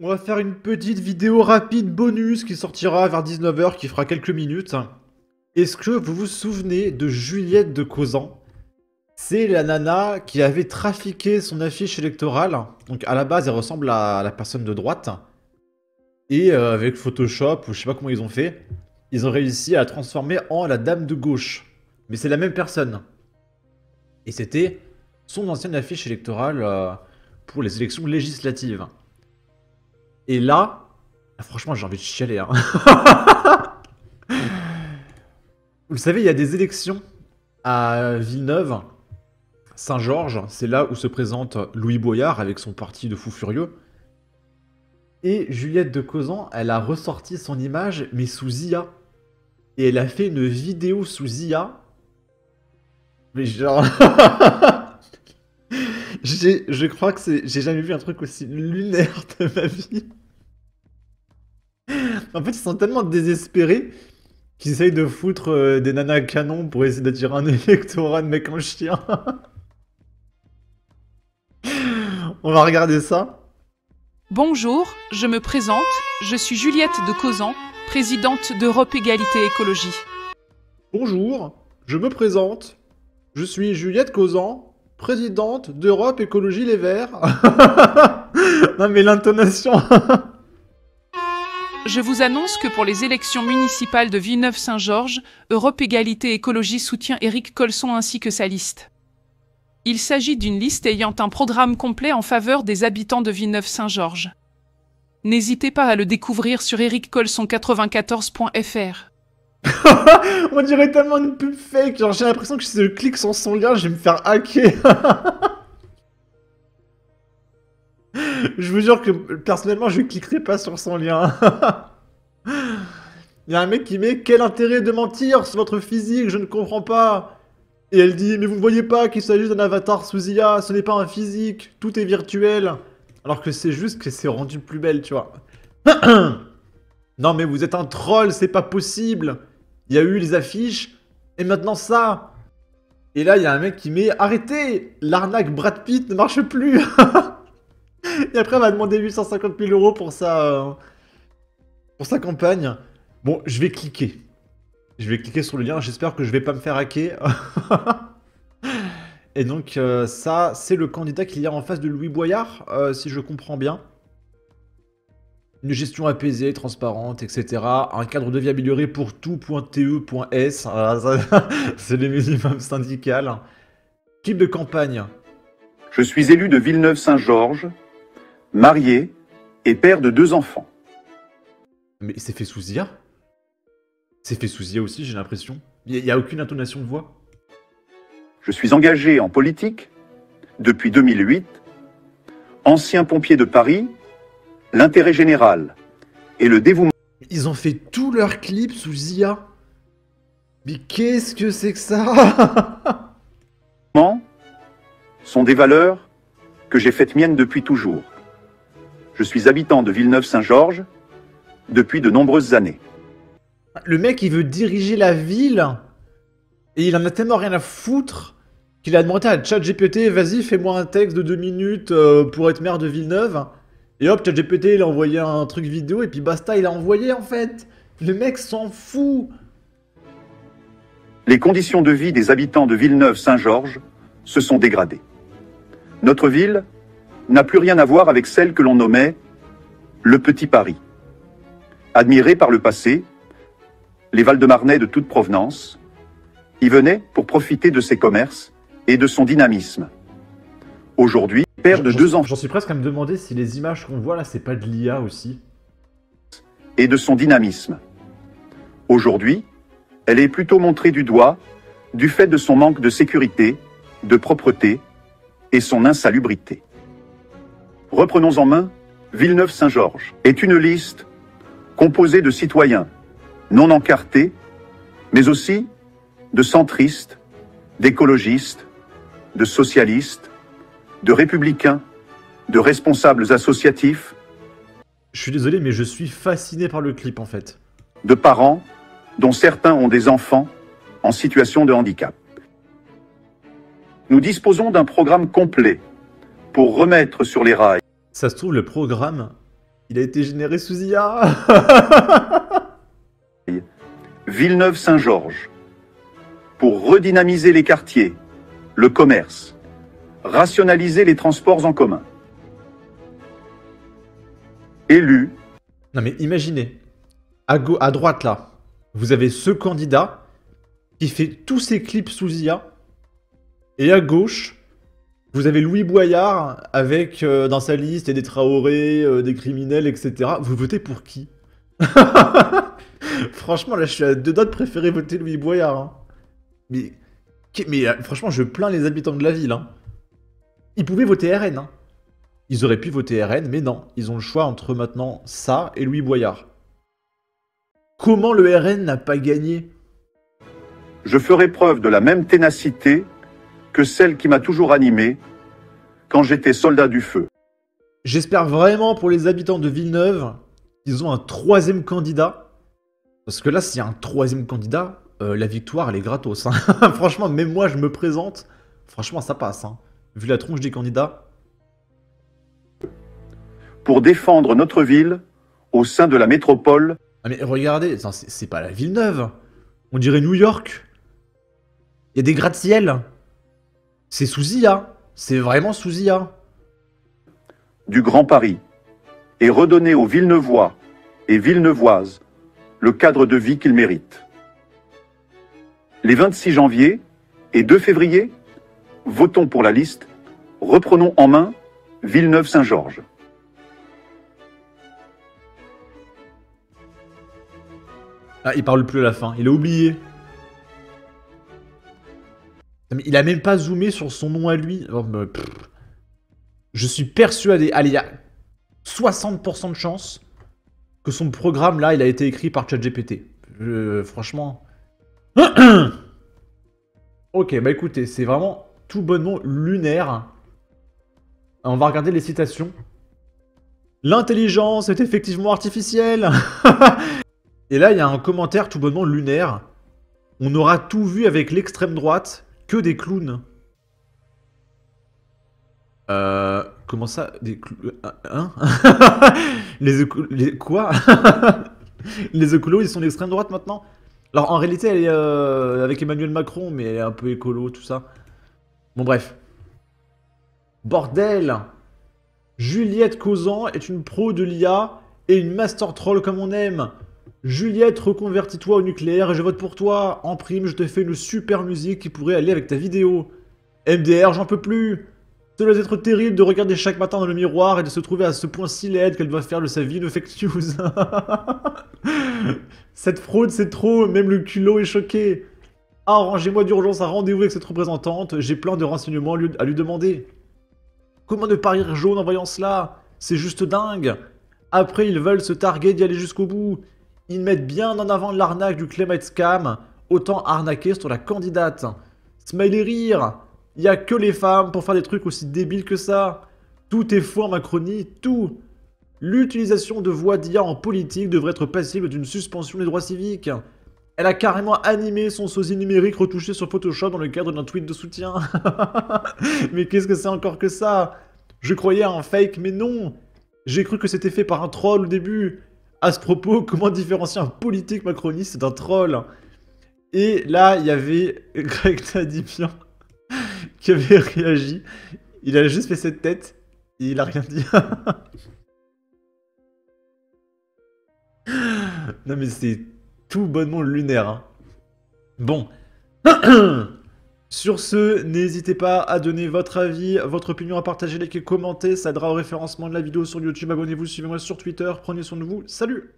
On va faire une petite vidéo rapide bonus qui sortira vers 19h, qui fera quelques minutes. Est-ce que vous vous souvenez de Juliette de Causans? C'est la nana qui avait trafiqué son affiche électorale. Donc à la base, elle ressemble à la personne de droite. Et avec Photoshop, ou je sais pas comment ils ont fait, ils ont réussi à la transformer en la dame de gauche. Mais c'est la même personne. Et c'était son ancienne affiche électorale pour les élections législatives. Et là, franchement, j'ai envie de chialer. Hein. Vous le savez, il y a des élections à Villeneuve, Saint-Georges. C'est là où se présente Louis Boyard avec son parti de fous furieux. Et Juliette de Causans, elle a ressorti son image, mais sous IA. Et elle a fait une vidéo sous IA. Mais genre... je crois que c'est... J'ai jamais vu un truc aussi lunaire de ma vie. En fait, ils sont tellement désespérés qu'ils essayent de foutre des nanas canons pour essayer d'attirer un électorat de mecs en chien. On va regarder ça. Bonjour, je me présente, je suis Juliette de Causans, présidente d'Europe Égalité Écologie. Bonjour, je me présente, je suis Juliette Causans, présidente d'Europe Écologie Les Verts. Non mais l'intonation. Je vous annonce que pour les élections municipales de Villeneuve-Saint-Georges, Europe Égalité Écologie soutient Éric Colson ainsi que sa liste. Il s'agit d'une liste ayant un programme complet en faveur des habitants de Villeneuve-Saint-Georges. N'hésitez pas à le découvrir sur ericcolson94.fr. On dirait tellement une pub fake, genre j'ai l'impression que si je clique sur son lien, je vais me faire hacker. Je vous jure que personnellement, je ne cliquerai pas sur son lien. Il y a un mec qui met « Quel intérêt de mentir sur votre physique, je ne comprends pas !» Et elle dit « Mais vous ne voyez pas qu'il s'agit d'un avatar sous IA, ce n'est pas un physique, tout est virtuel. » Alors que c'est juste que c'est rendu plus belle, tu vois. Non mais vous êtes un troll, c'est pas possible. Il y a eu les affiches, et maintenant ça. Et là, il y a un mec qui met « Arrêtez, l'arnaque Brad Pitt ne marche plus. » Et après, elle m'a demandé 850 000 € pour sa campagne. Bon, je vais cliquer. Je vais cliquer sur le lien. J'espère que je vais pas me faire hacker. Et donc, ça, c'est le candidat qu'il y a en face de Louis Boyard, si je comprends bien. Une gestion apaisée, transparente, etc. Un cadre de vie amélioré pour tout.te.s. C'est le minimum syndical. Type de campagne. Je suis élu de Villeneuve-Saint-Georges, marié et père de 2 enfants. Mais c'est fait sous IA? C'est fait sous IA aussi, j'ai l'impression. Il n'y a aucune intonation de voix. Je suis engagé en politique depuis 2008, ancien pompier de Paris, l'intérêt général et le dévouement. Ils ont fait tous leurs clips sous IA. Mais qu'est-ce que c'est que ça? Sont des valeurs que j'ai faites miennes depuis toujours. Je suis habitant de Villeneuve-Saint-Georges depuis de nombreuses années. Le mec, il veut diriger la ville. Et il en a tellement rien à foutre qu'il a demandé à ChatGPT, vas-y, fais-moi un texte de 2 minutes pour être maire de Villeneuve. Et hop, ChatGPT, il a envoyé un truc vidéo et puis basta, il a envoyé en fait. Le mec s'en fout. Les conditions de vie des habitants de Villeneuve-Saint-Georges se sont dégradées. Notre ville n'a plus rien à voir avec celle que l'on nommait le Petit Paris. Admirés par le passé, les Val-de-Marnais de toute provenance y venaient pour profiter de ses commerces et de son dynamisme. Aujourd'hui, père de 2 enfants. J'en suis presque à me demander si les images qu'on voit là, c'est pas de l'IA aussi. Et de son dynamisme. Aujourd'hui, elle est plutôt montrée du doigt du fait de son manque de sécurité, de propreté et son insalubrité. Reprenons en main, Villeneuve-Saint-Georges est une liste composée de citoyens non encartés, mais aussi de centristes, d'écologistes, de socialistes, de républicains, de responsables associatifs. Je suis désolé, mais je suis fasciné par le clip en fait. De parents, dont certains ont des enfants en situation de handicap. Nous disposons d'un programme complet pour remettre sur les rails. Ça se trouve, le programme, Il a été généré sous IA. Villeneuve-Saint-Georges. Pour redynamiser les quartiers, le commerce, rationaliser les transports en commun. Élu. Non mais imaginez, à droite là, vous avez ce candidat qui fait tous ses clips sous IA, et à gauche, vous avez Louis Boyard avec dans sa liste, il y a des Traoré, des criminels, etc. Vous votez pour qui? Franchement, là, je suis à deux doigts de préférer voter Louis Boyard. Hein. Mais franchement, je plains les habitants de la ville. Hein. Ils pouvaient voter RN. Hein. Ils auraient pu voter RN, mais non. Ils ont le choix entre maintenant ça et Louis Boyard. Comment le RN n'a pas gagné? Je ferai preuve de la même ténacité que celle qui m'a toujours animé quand j'étais soldat du feu. J'espère vraiment pour les habitants de Villeneuve qu'ils ont un troisième candidat. Parce que là, s'il y a un troisième candidat, la victoire, elle est gratos. Hein. Franchement, même moi, je me présente. Franchement, ça passe. Hein. Vu la tronche des candidats. Pour défendre notre ville au sein de la métropole. Ah mais regardez, c'est pas la Villeneuve. On dirait New York. Il y a des gratte-ciel. C'est sous IA. C'est vraiment sous IA. Du Grand Paris. Et redonner aux Villeneuvois et Villeneuvoises le cadre de vie qu'ils méritent. Les 26 janvier et 2 février, votons pour la liste « Reprenons en main Villeneuve-Saint-Georges ». Ah, il parle plus à la fin, il a oublié. Mais il a même pas zoomé sur son nom à lui. Oh, je suis persuadé, allez, il y a 60% de chance que son programme là, il a été écrit par ChatGPT. Franchement. Ok, bah écoutez, c'est vraiment tout bonnement lunaire. On va regarder les citations. L'intelligence est effectivement artificielle. Et là, il y a un commentaire tout bonnement lunaire. On aura tout vu avec l'extrême droite, que des clowns. Comment ça? Des clowns... Hein? Quoi? Les écolos, ils sont d'extrême droite maintenant? Alors, en réalité, elle est avec Emmanuel Macron, mais elle est un peu écolo, tout ça. Bon, bref. Bordel! Juliette Causan est une pro de l'IA et une master troll comme on aime. Juliette, reconvertis-toi au nucléaire et je vote pour toi. En prime, je te fais une super musique qui pourrait aller avec ta vidéo. MDR, j'en peux plus. Ça doit être terrible de regarder chaque matin dans le miroir et de se trouver à ce point si laide qu'elle doit faire de sa vie une fake news. Cette fraude, c'est trop, même le culot est choqué. Arrangez-moi d'urgence un rendez-vous avec cette représentante, j'ai plein de renseignements à lui demander. Comment ne pas rire jaune en voyant cela? C'est juste dingue. Après, ils veulent se targuer d'y aller jusqu'au bout. Ils mettent bien en avant l'arnaque du climate scam, autant arnaquer sur la candidate. Smiley rire. Il n'y a que les femmes pour faire des trucs aussi débiles que ça. Tout est faux en Macronie, tout. L'utilisation de voix d'IA en politique devrait être passible d'une suspension des droits civiques. Elle a carrément animé son sosie numérique retouché sur Photoshop dans le cadre d'un tweet de soutien. Mais qu'est-ce que c'est encore que ça? Je croyais à un fake, mais non. J'ai cru que c'était fait par un troll au début. À ce propos, comment différencier un politique macroniste d'un troll? Et là, il y avait Greg Tadipian qui avait réagi. Il a juste fait cette tête et il a rien dit. Non mais c'est tout bonnement lunaire. Hein. Bon. Sur ce, n'hésitez pas à donner votre avis, votre opinion, à partager, liker, commenter. Ça aidera au référencement de la vidéo sur YouTube. Abonnez-vous, suivez-moi sur Twitter. Prenez soin de vous. Salut!